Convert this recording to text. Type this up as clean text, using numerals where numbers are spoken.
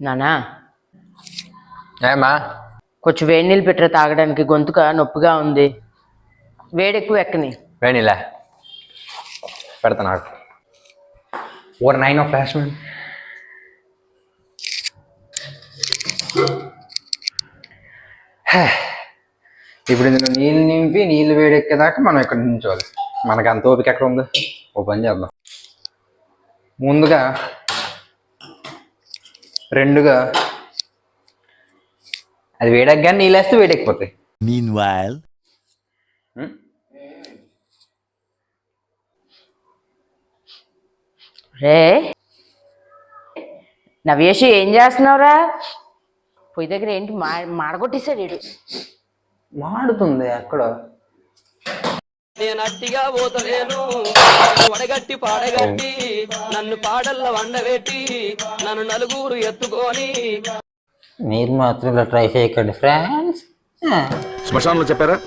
నానా ఏమా కొంచెం వేడి నీళ్ళు పెట్టరా తాగడానికి, గొంతుక నొప్పిగా ఉంది. వేడెక్కువ ఎక్కని. వేణిలా పెడతా నాకు. Or 9 flash man. ఇప్పుడు ఇందులో నీళ్ళు నింపి నీళ్ళు వేడెక్కేదాకా మనం ఇక్కడ నించోవాలి. మనకు అంత ఓపిక ఎక్కడ ఉంది? ఓ పని చేద్దాం. ముందుగా రెండుగా అది వేడెక్కగానే నీళ్ళు వేస్తే వేడెక్కిపోతాయి. Meanwhile, రే నవ్యేష్, ఏం చేస్తున్నావురా? పొయ్యి దగ్గర ఏంటి మాడగొట్టేశాడు వీడు. మాడుతుంది ఎక్కడ? నేను అట్టిగా పోతలేను, వడగట్టి పాడగట్టి నన్ను పాడల్ల వండబెట్టి నన్ను నలుగురు ఎత్తుకొని. మీరు మాత్రం ఇలా ట్రై చేయకండి ఫ్రెండ్స్. శ్మశానంలో చెప్పారా?